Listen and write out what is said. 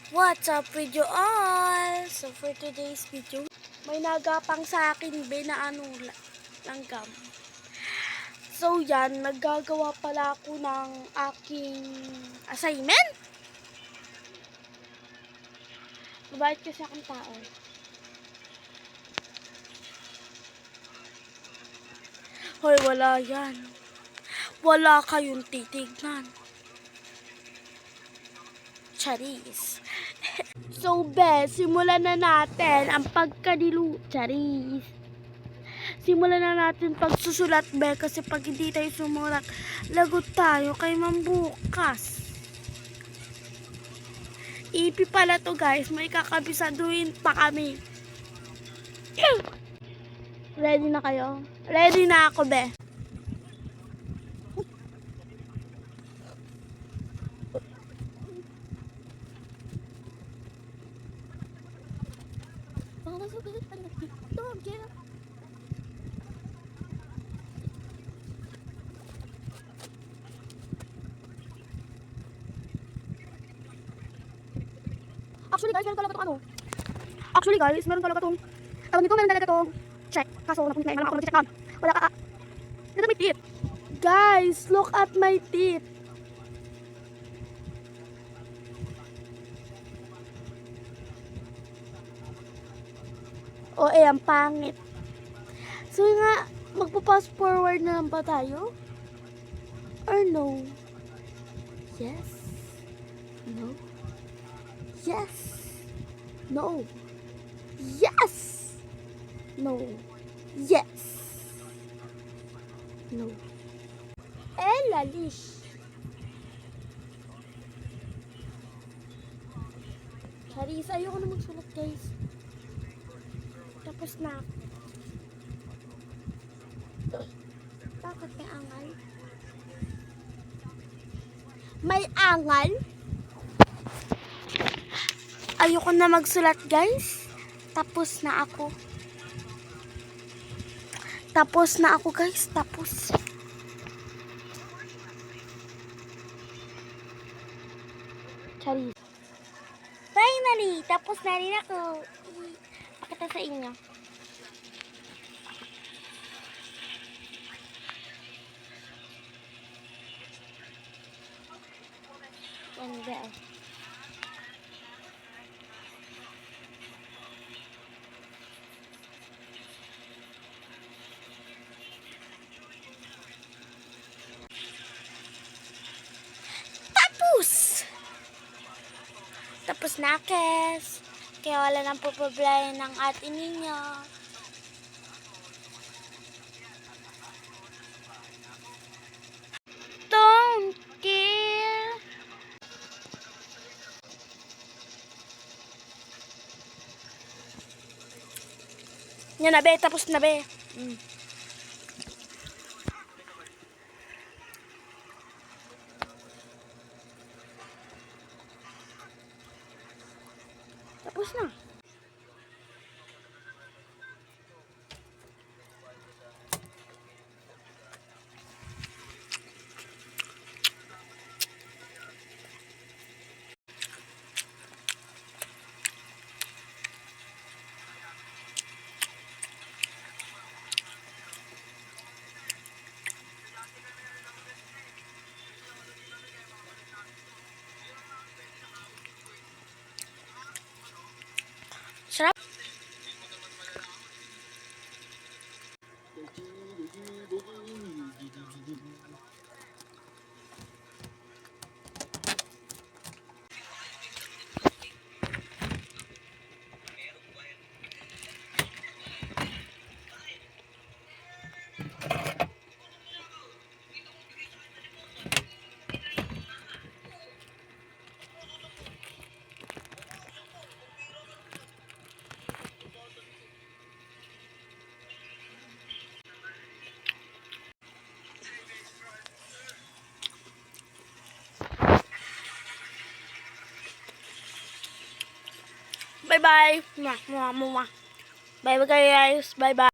What's up with you all? So for today's video, may nagapang sa akin na langgam. So yan, naggagawa pala ako ng aking assignment. Mabait kasi akong tao. Hoy, wala yan. Wala kayong titignan. Charis. So, simulan na natin ang Charis. Simulan na natin pagsusulat, kasi pag hindi tayo sumulat, lagot tayo kay mambukas. Ipi pala to, guys. May kakabisaduhin pa kami. Ready na kayo? Ready na ako, Actually guys, meron talaga tong meron talaga tong check. Kaso napunta na lang ako mag-check out. Wala ka. Look at my teeth. Guys, look at my teeth. Ang pangit. So nga, magpo-fast forward na lang ba tayo? Or no? Yes? No? Yes? No? Yes! No? Yes! No? Lalish! Charis, ayoko na magsulat, guys. Tapos na. Bakit may angal? May angal? Ayoko na magsulat, guys. Tapos na ako. Guys. Tapos. Charis. Finally! Tapos na rin ako. Pakita sa inyo. Ganda. Tapos na, kes. Kaya wala nang pupublay ng atin ninyo. Don't care. Yan na, tapos na, Tapos na. Sarap. Bye-bye. Bye-bye, guys. Bye-bye.